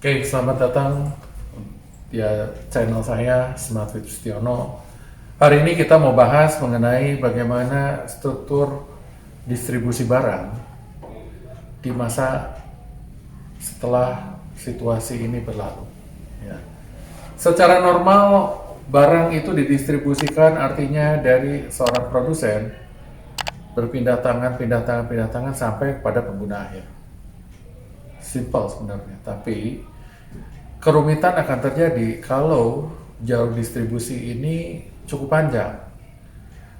Oke, selamat datang di channel saya Smart with Stiono. Hari ini kita mau bahas mengenai bagaimana struktur distribusi barang di masa setelah situasi ini berlalu. Ya. Secara normal barang itu didistribusikan artinya dari seorang produsen berpindah tangan sampai pada pengguna akhir. Simple sebenarnya, tapi kerumitan akan terjadi kalau jalur distribusi ini cukup panjang.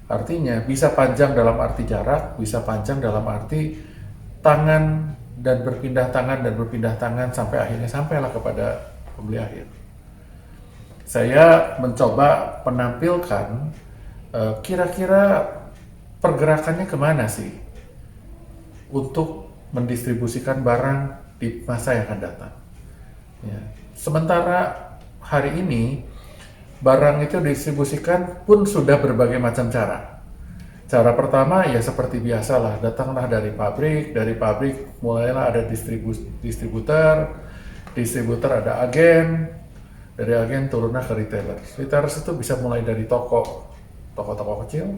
Artinya bisa panjang dalam arti jarak, bisa panjang dalam arti tangan dan berpindah tangan sampai akhirnya sampailah kepada pembeli akhir. Saya mencoba menampilkan kira-kira pergerakannya kemana sih untuk mendistribusikan barang di masa yang akan datang. Ya. Sementara hari ini barang itu didistribusikan pun sudah berbagai macam cara. Cara pertama ya seperti biasalah, datanglah dari pabrik mulailah ada distributor ada agen, dari agen turunlah ke retailer. Retailers itu bisa mulai dari toko kecil,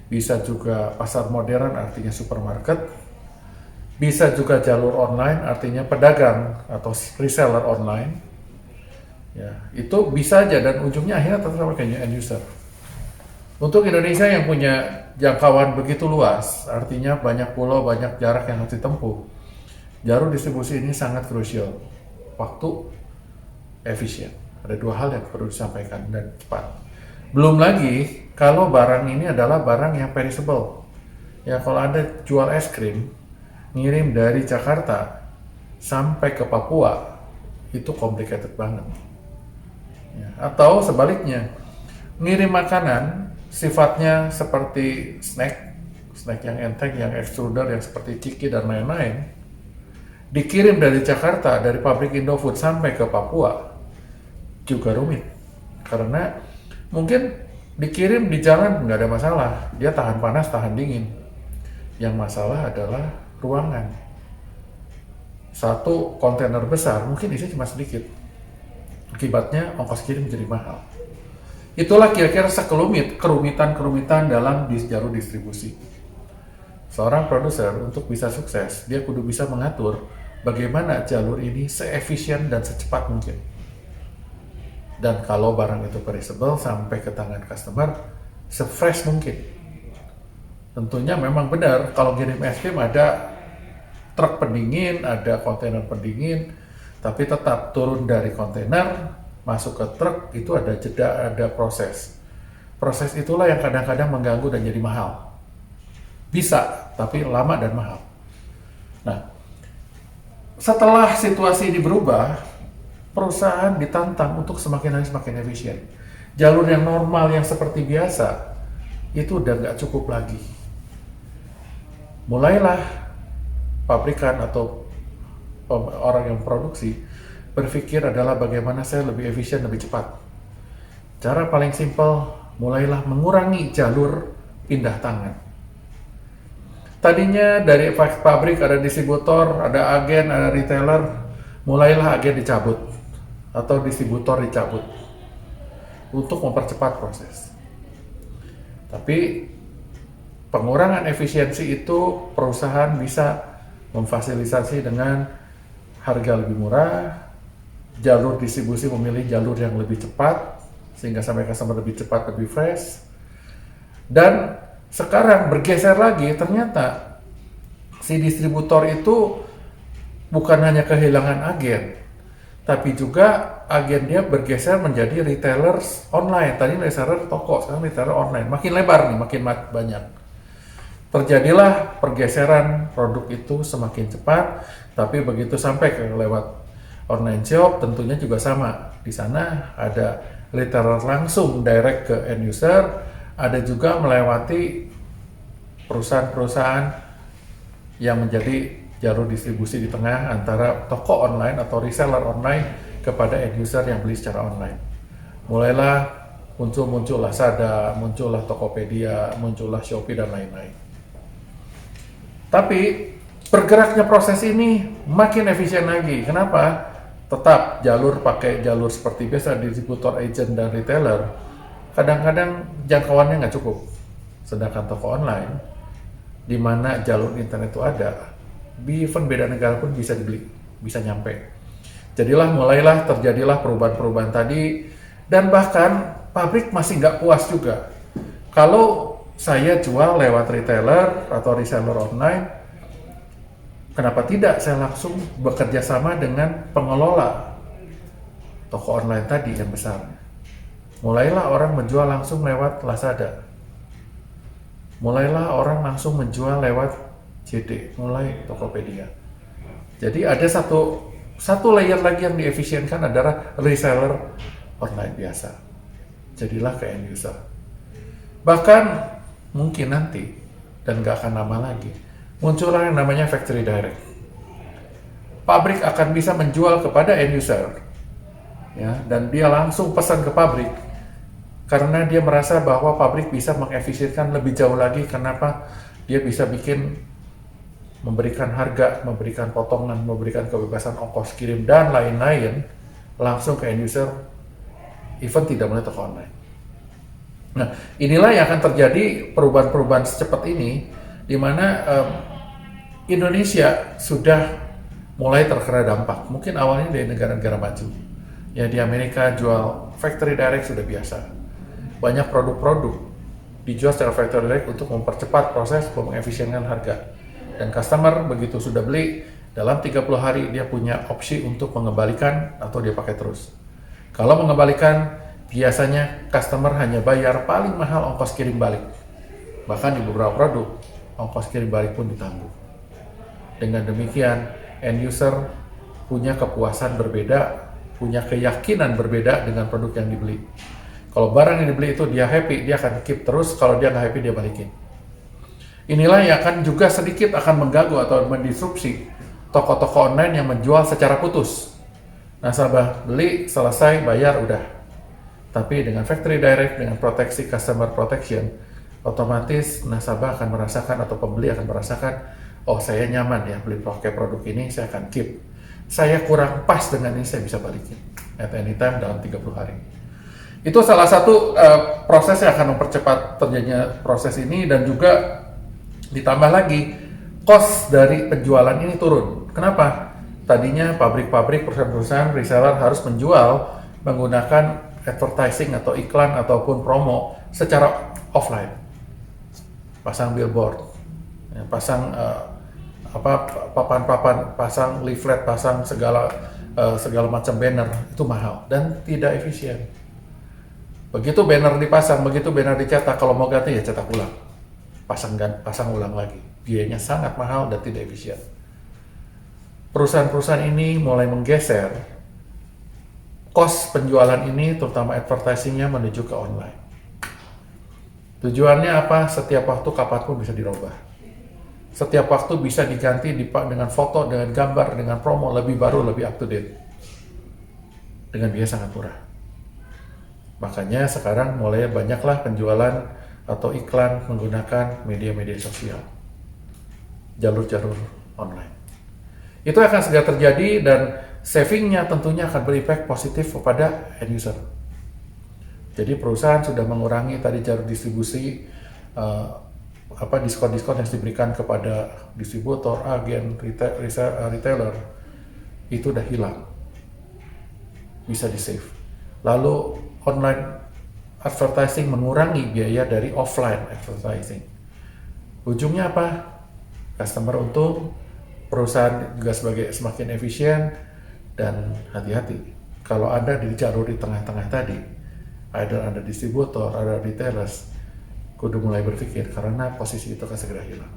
bisa juga pasar modern artinya supermarket, bisa juga jalur online, artinya pedagang atau reseller online. Ya, itu bisa aja dan ujungnya akhirnya tetap pakai end user. Untuk Indonesia yang punya jangkauan begitu luas, artinya banyak pulau, banyak jarak yang harus ditempuh, jalur distribusi ini sangat krusial. Waktu, efisien. Ada dua hal yang perlu disampaikan dan cepat. Belum lagi kalau barang ini adalah barang yang perishable. Ya, kalau Anda jual es krim, ngirim dari Jakarta sampai ke Papua itu complicated banget. Ya, atau sebaliknya, ngirim makanan sifatnya seperti snack yang enteng, yang extruder, yang seperti ciki dan lain-lain, dikirim dari Jakarta, dari pabrik Indofood sampai ke Papua juga rumit. Karena mungkin dikirim di jalan nggak ada masalah, dia tahan panas, tahan dingin. Yang masalah adalah ruangan. Satu kontainer besar mungkin isinya cuma sedikit, akibatnya ongkos kirim jadi mahal. Itulah kira-kira sekelumit kerumitan dalam jalur distribusi. Seorang produser untuk bisa sukses, dia kudu bisa mengatur bagaimana jalur ini seefisien dan secepat mungkin. Dan kalau barang itu perishable sampai ke tangan customer se-fresh mungkin. Tentunya memang benar kalau kirim es krim ada truk pendingin, ada kontainer pendingin, tapi tetap turun dari kontainer, masuk ke truk, itu ada jeda, ada proses. Proses itulah yang kadang-kadang mengganggu dan jadi mahal. Bisa, tapi lama dan mahal. Nah, setelah situasi ini berubah, perusahaan ditantang untuk semakin efisien. Jalur yang normal, yang seperti biasa, itu udah nggak cukup lagi. Mulailah pabrikan atau orang yang produksi berpikir adalah bagaimana saya lebih efisien, lebih cepat. Cara paling simpel, mulailah mengurangi jalur pindah tangan. Tadinya dari pabrik ada distributor, ada agen, ada retailer, mulailah agen dicabut atau distributor dicabut untuk mempercepat proses. Tapi pengurangan efisiensi itu perusahaan bisa memfasilitasi dengan harga lebih murah, jalur distribusi memilih jalur yang lebih cepat sehingga sampai customer lebih cepat, lebih fresh. Dan sekarang bergeser lagi, ternyata si distributor itu bukan hanya kehilangan agen, tapi juga agen dia bergeser menjadi retailers online. Tadi reseller toko, sekarang retailer online. Makin lebar nih, makin banyak. Terjadilah pergeseran produk itu semakin cepat, tapi begitu sampai ke lewat online shop tentunya juga sama. Di sana ada retailer langsung direct ke end user, ada juga melewati perusahaan-perusahaan yang menjadi jalur distribusi di tengah antara toko online atau reseller online kepada end user yang beli secara online. Mulailah muncul Lazada, muncullah Tokopedia, muncullah Shopee dan lain-lain. Tapi bergeraknya proses ini makin efisien lagi. Kenapa? tetap pakai jalur seperti biasa, distributor, agent, dan retailer, kadang-kadang jangkauannya nggak cukup. Sedangkan toko online, di mana jalur internet itu ada, even beda negara pun bisa dibeli, bisa nyampe. Mulailah terjadilah perubahan-perubahan tadi, dan bahkan pabrik masih nggak puas juga. Kalau saya jual lewat retailer atau reseller online, kenapa tidak saya langsung bekerja sama dengan pengelola toko online tadi yang besar. Mulailah orang menjual langsung lewat Lazada. Mulailah orang langsung menjual lewat JD, mulai Tokopedia. Jadi ada satu layer lagi yang diefisienkan adalah reseller online biasa. Jadilah ke end user. Bahkan mungkin nanti, dan gak akan lama lagi, muncullah yang namanya factory direct. Pabrik akan bisa menjual kepada end user, ya, dan dia langsung pesan ke pabrik karena dia merasa bahwa pabrik bisa mengefisienkan lebih jauh lagi. Kenapa? Dia bisa memberikan harga, memberikan potongan, memberikan kebebasan ongkos kirim dan lain-lain langsung ke end user, even tidak melalui toko online. Nah, inilah yang akan terjadi perubahan-perubahan secepat ini, di mana Indonesia sudah mulai terkena dampak. Mungkin awalnya dari negara-negara maju. Ya, di Amerika jual factory direct sudah biasa. Banyak produk-produk dijual secara factory direct untuk mempercepat proses, mengefisienkan harga. Dan customer begitu sudah beli, dalam 30 hari dia punya opsi untuk mengembalikan atau dia pakai terus. Kalau mengembalikan, biasanya customer hanya bayar paling mahal ongkos kirim balik. Bahkan di beberapa produk, ongkos kirim balik pun ditanggung. Dengan demikian, end user punya kepuasan berbeda, punya keyakinan berbeda dengan produk yang dibeli. Kalau barang yang dibeli itu dia happy, dia akan keep terus. Kalau dia nggak happy, dia balikin. Inilah yang akan juga sedikit akan mengganggu atau mendisrupsi toko-toko online yang menjual secara putus. Nasabah beli, selesai, bayar, udah. Tapi dengan factory direct, dengan proteksi customer protection, otomatis nasabah akan merasakan atau pembeli akan merasakan, oh saya nyaman ya beli pakai produk ini, saya akan keep. Saya kurang pas dengan ini, saya bisa balikin at any time dalam 30 hari. Itu salah satu proses yang akan mempercepat terjadinya proses ini, dan juga ditambah lagi cost dari penjualan ini turun. Kenapa? Tadinya pabrik-pabrik, perusahaan-perusahaan reseller harus menjual menggunakan advertising atau iklan ataupun promo secara offline. Pasang billboard, ya, pasang papan-papan, pasang leaflet, pasang segala macam banner, itu mahal dan tidak efisien. Begitu banner dipasang, begitu banner dicetak, kalau mau ganti ya cetak ulang, pasang ulang lagi. Biayanya sangat mahal dan tidak efisien. Perusahaan-perusahaan ini mulai menggeser cost penjualan ini, terutama advertisingnya, menuju ke online. Tujuannya apa? Setiap waktu, kapanpun bisa dirubah. Setiap waktu bisa diganti dengan foto, dengan gambar, dengan promo lebih baru, lebih up to date. Dengan biaya sangat murah. Makanya sekarang mulai banyaklah penjualan atau iklan menggunakan media-media sosial, jalur-jalur online. Itu akan segera terjadi, dan savingnya tentunya akan berimpact positif kepada end user. Jadi perusahaan sudah mengurangi tadi jalur distribusi, diskon-diskon yang diberikan kepada distributor, agen, retailer, itu udah hilang, bisa di save. Lalu online advertising mengurangi biaya dari offline advertising. Ujungnya apa? Customer untung, perusahaan juga semakin efisien. Dan hati-hati, kalau Anda di jalur di tengah-tengah tadi, ada distributor, ada retailers, kudu mulai berpikir, karena posisi itu akan segera hilang.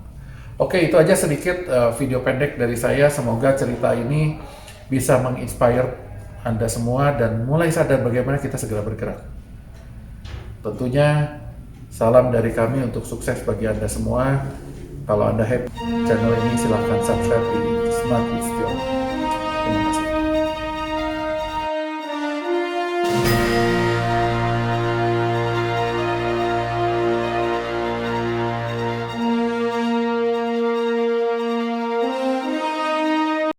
Oke, itu aja sedikit video pendek dari saya. Semoga cerita ini bisa menginspire Anda semua dan mulai sadar bagaimana kita segera bergerak. Tentunya salam dari kami untuk sukses bagi Anda semua. Kalau Anda happy channel ini, silahkan subscribe di Smart Wisdom.